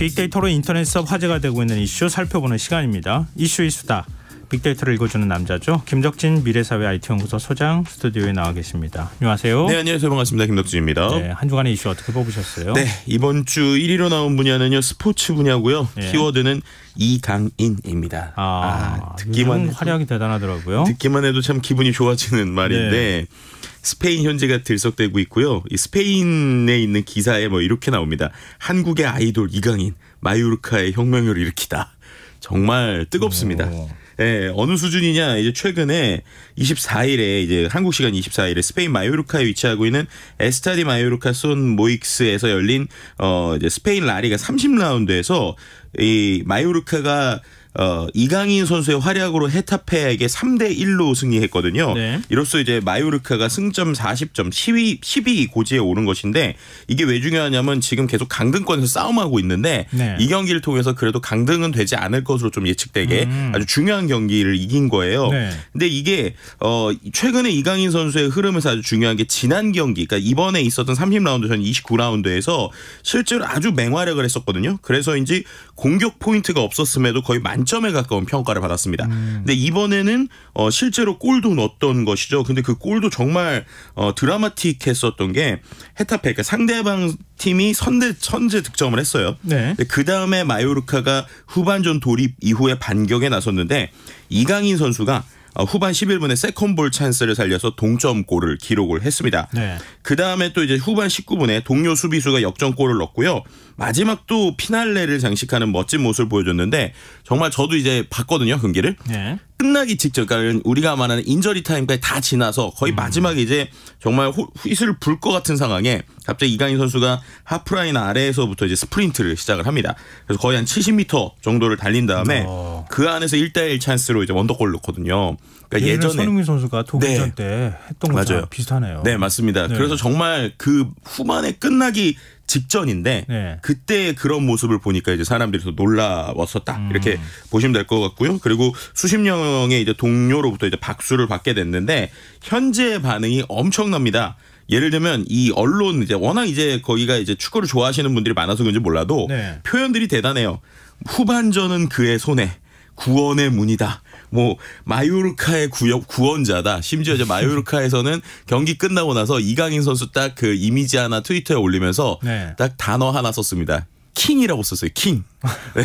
빅데이터로 인터넷 수업 화제가 되고 있는 이슈 살펴보는 시간입니다. 이슈의 수다. 빅데이터를 읽어주는 남자죠. 김덕진 미래사회 IT연구소 소장 스튜디오에 나와 계십니다. 안녕하세요. 네, 안녕하세요. 반갑습니다. 김덕진입니다. 네, 한 주간의 이슈 어떻게 뽑으셨어요? 네, 이번 주 1위로 나온 분야는요. 스포츠 분야고요. 네. 키워드는 이강인입니다. 듣기만 활약이 대단하더라고요. 듣기만 해도 참 기분이 좋아지는 말인데 네. 스페인 현지가 들썩대고 있고요. 이 스페인에 있는 기사에 뭐 이렇게 나옵니다. 한국의 아이돌 이강인 마요르카의 혁명을 일으키다. 정말 뜨겁습니다. 네, 어느 수준이냐? 이제 최근에 24일에 이제 한국 시간 24일에 스페인 마요르카에 위치하고 있는 에스타디 마요르카 손 모익스에서 열린 이제 스페인 라리가 30라운드에서 이 마요르카가 이강인 선수의 활약으로 헤타페에게 3대1로 승리했거든요. 네. 이로써 이제 마요르카가 승점 40점 12위 고지에 오른 것인데 이게 왜 중요하냐면 지금 계속 강등권에서 싸움하고 있는데 네. 이 경기를 통해서 그래도 강등은 되지 않을 것으로 좀 예측되게 아주 중요한 경기를 이긴 거예요. 네. 근데 이게 최근에 이강인 선수의 흐름에서 아주 중요한 게 지난 경기, 그러니까 이번에 있었던 30라운드 전 29라운드에서 실제로 아주 맹활약을 했었거든요. 그래서인지 공격 포인트가 없었음에도 거의 만점에 가까운 평가를 받았습니다. 근데 이번에는 실제로 골도 넣었던 것이죠. 근데 그 골도 정말 드라마틱했었던 게 헤타페, 그러니까 상대방 팀이 선제 득점을 했어요. 네. 그 다음에 마요르카가 후반전 돌입 이후에 반격에 나섰는데 이강인 선수가 후반 11분에 세컨볼 찬스를 살려서 동점골을 기록을 했습니다. 네. 그 다음에 또 이제 후반 19분에 동료 수비수가 역전골을 넣었고요. 마지막 또 피날레를 장식하는 멋진 모습을 보여줬는데 정말 저도 이제 봤거든요, 경기를. 네. 끝나기 직전, 그러니까 우리가 말하는 인저리 타임까지 다 지나서 거의 마지막에 이제 정말 휘슬을 불 것 같은 상황에 갑자기 이강인 선수가 하프라인 아래에서부터 이제 스프린트를 시작을 합니다. 그래서 거의 한 70m 정도를 달린 다음에 그 안에서 1대1 찬스로 이제 원더골을 넣거든요. 그러니까 예전에 손흥민 선수가 독일전 때 했던 것처럼 비슷하네요. 네, 맞습니다. 네. 그래서 정말 그 후반에 끝나기 직전인데 네. 그때 그런 모습을 보니까 이제 사람들이 더 놀라웠었다 이렇게 보시면 될 것 같고요. 그리고 수십 명의 이제 동료로부터 이제 박수를 받게 됐는데 현재 반응이 엄청납니다. 예를 들면 이 언론 이제 워낙 이제 거기가 이제 축구를 좋아하시는 분들이 많아서 그런지 몰라도 네. 표현들이 대단해요. 후반전은 그의 손에 구원의 문이다. 뭐 마요르카의 구원자다. 심지어 이제 마요르카에서는 경기 끝나고 나서 이강인 선수 딱 그 이미지 하나 트위터에 올리면서 네. 딱 단어 하나 썼습니다. 킹이라고 썼어요. 킹. 네.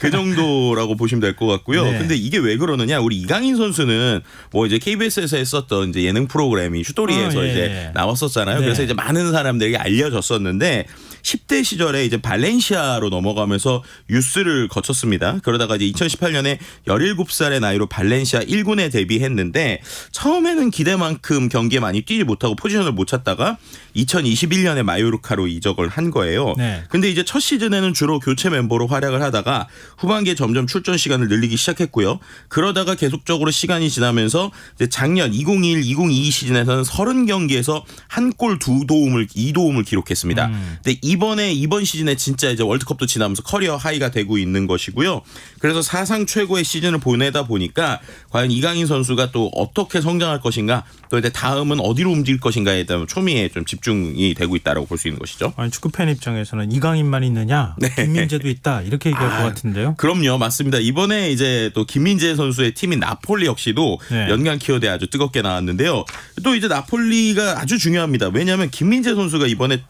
그 정도라고 보시면 될 것 같고요. 네. 근데 이게 왜 그러느냐? 우리 이강인 선수는 뭐 이제 KBS에서 했었던 이제 예능 프로그램이 슈토리에서 이제 나왔었잖아요. 네. 그래서 이제 많은 사람들에게 알려졌었는데 10대 시절에 이제 발렌시아로 넘어가면서 유스를 거쳤습니다. 그러다가 이제 2018년에 17살의 나이로 발렌시아 1군에 데뷔했는데 처음에는 기대만큼 경기에 많이 뛰지 못하고 포지션을 못 찾다가 2021년에 마요르카로 이적을 한 거예요. 네. 근데 이제 첫 시즌에는 주로 교체 멤버로 활약을 하다가 후반기에 점점 출전 시간을 늘리기 시작했고요. 그러다가 계속적으로 시간이 지나면서 이제 작년 2021-2022 시즌에서는 30경기에서 한 골 2도움을 기록했습니다. 근데 이번 시즌에 진짜 이제 월드컵도 지나면서 커리어 하이가 되고 있는 것이고요. 그래서 사상 최고의 시즌을 보내다 보니까 과연 이강인 선수가 또 어떻게 성장할 것인가, 또 이제 다음은 어디로 움직일 것인가에 대한 초미에 좀 집중이 되고 있다라고 볼 수 있는 것이죠. 아니, 축구 팬 입장에서는 이강인만 있느냐, 네. 김민재도 있다 이렇게 얘기할 것 같은데요. 그럼요, 맞습니다. 이번에 이제 또 김민재 선수의 팀인 나폴리 역시도 네. 연관 키워드에 아주 뜨겁게 나왔는데요. 또 이제 나폴리가 아주 중요합니다. 왜냐하면 김민재 선수가 이번에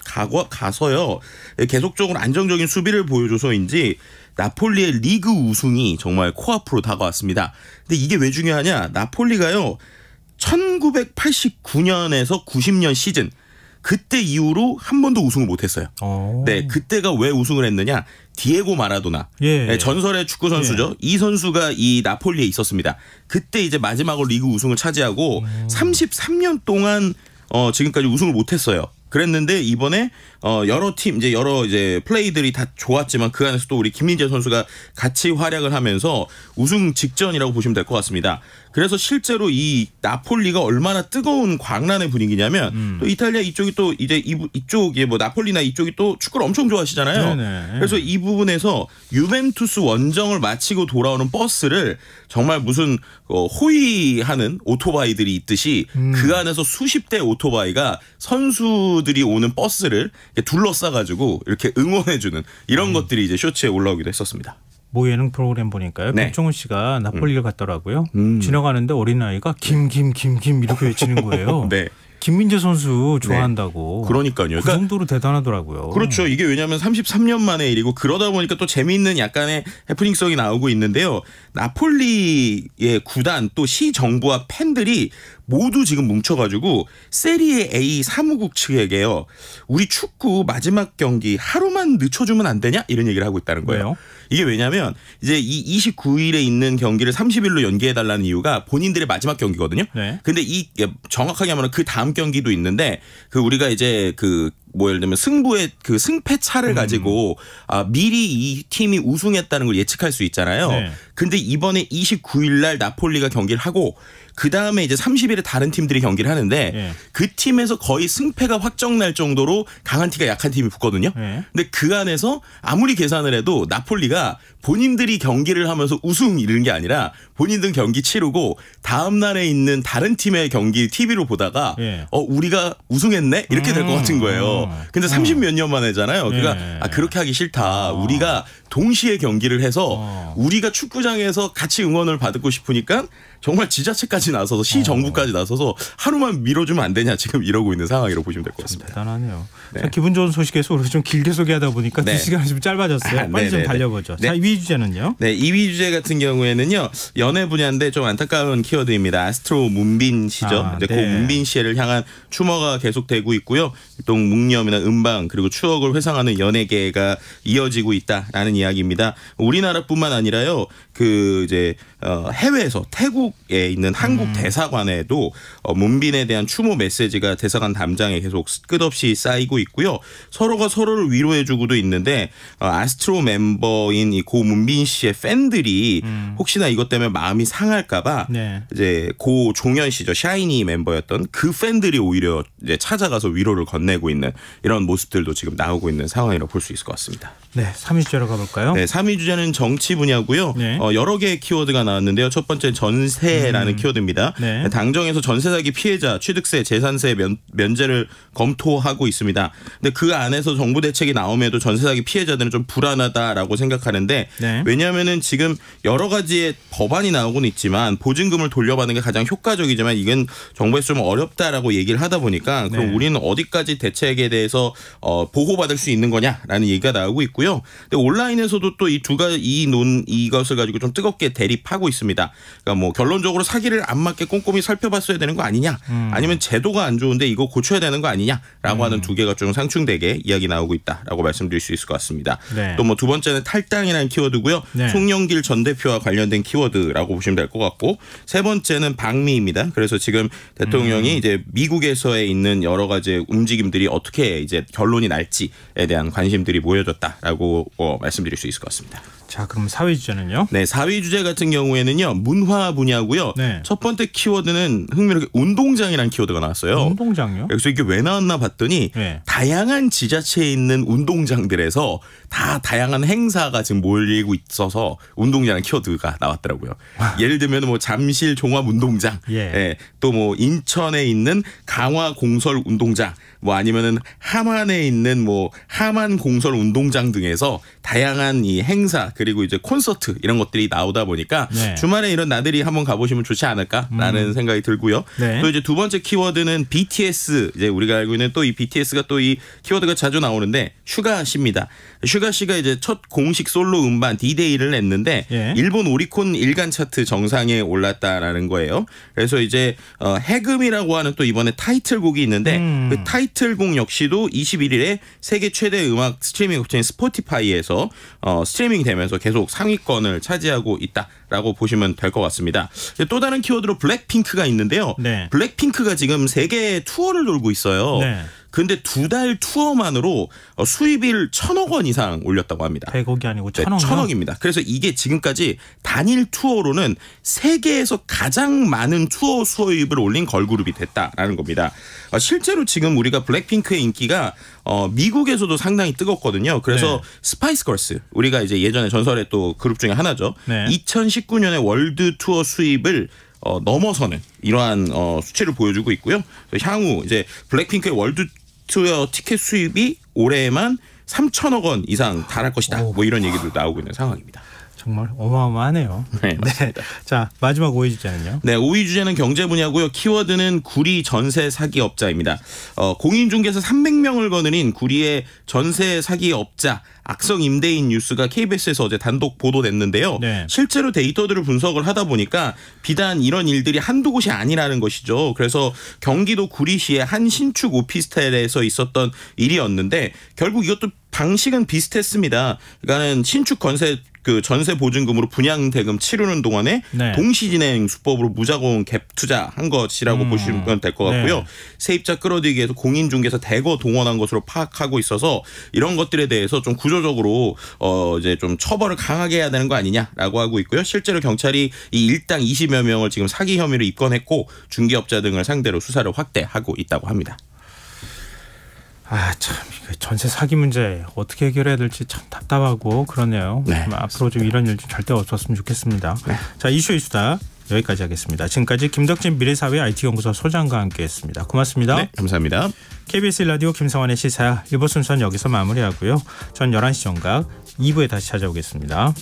가서요 계속적으로 안정적인 수비를 보여줘서인지 나폴리의 리그 우승이 정말 코앞으로 다가왔습니다. 근데 이게 왜 중요하냐? 나폴리가요 1989년에서 90년 시즌 그때 이후로 한 번도 우승을 못했어요. 네, 그때가 왜 우승을 했느냐? 디에고 마라도나, 네, 전설의 축구 선수죠. 이 선수가 이 나폴리에 있었습니다. 그때 이제 마지막으로 리그 우승을 차지하고 33년 동안 지금까지 우승을 못했어요. 그랬는데 이번에 여러 팀 여러 플레이들이 다 좋았지만 그 안에서 또 우리 김민재 선수가 같이 활약을 하면서 우승 직전이라고 보시면 될 것 같습니다. 그래서 실제로 이 나폴리가 얼마나 뜨거운 광란의 분위기냐면 또 이탈리아 이쪽이 또 이제 이쪽이 뭐 나폴리나 이쪽이 또 축구를 엄청 좋아하시잖아요. 네네. 그래서 이 부분에서 유벤투스 원정을 마치고 돌아오는 버스를 정말 무슨 호위하는 오토바이들이 있듯이 그 안에서 수십 대 오토바이가 선수들이 오는 버스를 둘러싸가지고 이렇게 응원해주는 이런 것들이 이제 쇼츠에 올라오기도 했었습니다. 모 예능 프로그램 보니까요. 네. 백종원 씨가 나폴리를 갔더라고요. 지나가는데 어린아이가 김 이렇게 외치는 거예요. 네. 김민재 선수 좋아한다고. 그러니까요. 그 정도로 대단하더라고요. 그렇죠. 이게 왜냐하면 33년 만에 일이고 그러다 보니까 또 재미있는 약간의 해프닝성이 나오고 있는데요. 나폴리의 구단 또 시정부와 팬들이 모두 지금 뭉쳐가지고 세리에 A 사무국 측에게요. 우리 축구 마지막 경기 하루만 늦춰주면 안 되냐? 이런 얘기를 하고 있다는 거예요. 왜요? 이게 왜냐하면 이제 이 29일에 있는 경기를 30일로 연기해달라는 이유가 본인들의 마지막 경기거든요. 네. 근데 이 정확하게 하면 그 다음 경기도 있는데 그 우리가 이제 뭐 예를 들면 승부의 그 승패 차를 가지고 미리 이 팀이 우승했다는 걸 예측할 수 있잖아요. 네. 근데 이번에 29일 날 나폴리가 경기를 하고 그 다음에 이제 30일에 다른 팀들이 경기를 하는데 네. 그 팀에서 거의 승패가 확정날 정도로 강한 팀과 약한 팀이 붙거든요. 네. 근데 그 안에서 아무리 계산을 해도 나폴리가 본인들이 경기를 하면서 우승 이런 게 아니라 본인들 경기 치르고 다음 날에 있는 다른 팀의 경기 TV로 보다가 네. 우리가 우승했네 이렇게 될 것 같은 거예요. 근데 30몇 년 만에잖아요. 그러니까 그렇게 하기 싫다. 우리가 동시에 경기를 해서 우리가 축구장에서 같이 응원을 받고 싶으니까 정말 지자체까지 나서서 시정부까지 나서서 하루만 밀어주면 안 되냐 지금 이러고 있는 상황이라고 보시면 될 것 같습니다. 대단하네요. 네. 자, 기분 좋은 소식에서 우리 좀 길게 소개하다 보니까 네. 2시간이 좀 짧아졌어요. 빨리 좀 달려보죠. 네. 자, 2위 주제는요? 네, 2위 주제 같은 경우에는요. 연애 분야인데 좀 안타까운 키워드입니다. 아스트로 문빈 씨죠. 이제 그 문빈 씨를 향한 추모가 계속되고 있고요. 또 묵념이나 음방 그리고 추억을 회상하는 연예계가 이어지고 있다라는 이야기입니다. 우리나라뿐만 아니라요. 그 이제 해외에서 태국에 있는 한국 대사관에도 문빈에 대한 추모 메시지가 대사관 담장에 계속 끝없이 쌓이고 있고요. 서로가 서로를 위로해주고도 있는데 아스트로 멤버인 이 고 문빈 씨의 팬들이 혹시나 이것 때문에 마음이 상할까봐 네. 이제 고 종현 씨죠 샤이니 멤버였던 그 팬들이 오히려 이제 찾아가서 위로를 건네고 있는 이런 모습들도 지금 나오고 있는 상황이라고 볼 수 있을 것 같습니다. 네, 3위 주제로 가볼까요? 네, 3위 주제는 정치 분야고요. 네. 여러 개의 키워드가 나왔는데요. 첫 번째 전세라는 키워드입니다. 네. 당정에서 전세 사기 피해자 취득세, 재산세 면제를 검토하고 있습니다. 근데 그 안에서 정부 대책이 나옴에도 전세 사기 피해자들은 좀 불안하다라고 생각하는데 네. 왜냐하면은 지금 여러 가지의 법안이 나오고는 있지만 보증금을 돌려받는 게 가장 효과적이지만 이건 정부에서 좀 어렵다라고 얘기를 하다 보니까 그럼 네. 우리는 어디까지 대책에 대해서 보호받을 수 있는 거냐라는 얘기가 나오고 있고요. 근데 온라인에서도 또 이것을 가지고 좀 뜨겁게 대립하고 있습니다. 그러니까 뭐 결론적으로 사기를 안 맞게 꼼꼼히 살펴봤어야 되는 거 아니냐, 아니면 제도가 안 좋은데 이거 고쳐야 되는 거 아니냐라고 하는 두 개가 좀 상충되게 이야기 나오고 있다라고 말씀드릴 수 있을 것 같습니다. 네. 또 뭐 두 번째는 탈당이라는 키워드고요. 네. 송영길 전 대표와 관련된 키워드라고 보시면 될 것 같고 세 번째는 방미입니다. 그래서 지금 대통령이 이제 미국에서의 있는 여러 가지 움직임들이 어떻게 이제 결론이 날지에 대한 관심들이 모여졌다라고 말씀드릴 수 있을 것 같습니다. 자, 그럼 4위 주제는요? 네, 4위 주제 같은 경우에는요. 문화 분야고요. 네. 첫 번째 키워드는 흥미롭게 운동장이라는 키워드가 나왔어요. 운동장요? 그래서 이게 왜 나왔나 봤더니 네. 다양한 지자체에 있는 운동장들에서 다 다양한 행사가 지금 몰리고 있어서 운동장이라는 키워드가 나왔더라고요. 예를 들면 뭐 잠실 종합운동장, 예. 또 뭐 인천에 있는 강화공설운동장, 뭐 아니면은 함안에 있는 뭐 함안공설운동장 등에서 다양한 이 행사 그리고 이제 콘서트 이런 것들이 나오다 보니까 네. 주말에 이런 나들이 한번 가보시면 좋지 않을까라는 생각이 들고요. 네. 또 이제 두 번째 키워드는 BTS. 이제 우리가 알고 있는 또 이 BTS가 또 이 키워드가 자주 나오는데 슈가 씨입니다. 슈가 씨가 이제 첫 공식 솔로 음반 D-Day를 냈는데 예. 일본 오리콘 일간 차트 정상에 올랐다라는 거예요. 그래서 이제 해금이라고 하는 또 이번에 타이틀곡이 있는데 그 타이틀곡 역시도 21일에 세계 최대 음악 스트리밍 업체인 스포티파이에서 스트리밍이 되면서 계속 상위권을 차지하고 있다라고 보시면 될 것 같습니다. 또 다른 키워드로 블랙핑크가 있는데요. 네. 블랙핑크가 지금 세계 투어를 돌고 있어요. 네. 근데 2달 투어만으로 수입을 1,000억 원 이상 올렸다고 합니다. 100억이 아니고 네, 1,000억이요? 1,000억입니다. 그래서 이게 지금까지 단일 투어로는 세계에서 가장 많은 투어 수입을 올린 걸그룹이 됐다라는 겁니다. 실제로 지금 우리가 블랙핑크의 인기가 미국에서도 상당히 뜨겁거든요. 그래서 네. 스파이스 걸스, 우리가 이제 예전에 전설의 또 그룹 중에 하나죠. 네. 2019년에 월드 투어 수입을 넘어서는 이러한 수치를 보여주고 있고요. 향후 이제 블랙핑크의 월드 투어 티켓 수입이 올해만 3,000억 원 이상 달할 것이다. 뭐 이런 얘기도 나오고 있는 상황입니다. 정말 어마어마하네요. 네, 맞습니다. 자, 마지막 5위 주제는요? 네, 5위 주제는 경제 분야고요. 키워드는 구리 전세 사기업자입니다. 공인중개사 300명을 거느린 구리의 전세 사기업자 악성 임대인 뉴스가 KBS에서 어제 단독 보도됐는데요. 네. 실제로 데이터들을 분석을 하다 보니까 비단 이런 일들이 한두 곳이 아니라는 것이죠. 그래서 경기도 구리시의 한 신축 오피스텔에서 있었던 일이었는데 결국 이것도 방식은 비슷했습니다. 그러니까는 신축 전세 보증금으로 분양 대금 치르는 동안에 네. 동시진행 수법으로 무자금 갭 투자한 것이라고 보시면 될 것 같고요. 네. 세입자 끌어들이기 위해서 공인중개사 대거 동원한 것으로 파악하고 있어서 이런 것들에 대해서 좀 구조적으로 이제 좀 처벌을 강하게 해야 되는 거 아니냐라고 하고 있고요. 실제로 경찰이 이 일당 20여 명을 지금 사기 혐의로 입건했고 중개업자 등을 상대로 수사를 확대하고 있다고 합니다. 아, 참 전세 사기 문제 어떻게 해결해야 될지 참 답답하고 그러네요. 네, 앞으로 좀 이런 일 좀 절대 없었으면 좋겠습니다. 네. 자, 이슈이수다 여기까지 하겠습니다. 지금까지 김덕진 미래사회 IT연구소 소장과 함께했습니다. 고맙습니다. 네, 감사합니다. KBS 라디오 김성환의 시사 1부 순서는 여기서 마무리하고요. 전 11시 정각 2부에 다시 찾아오겠습니다.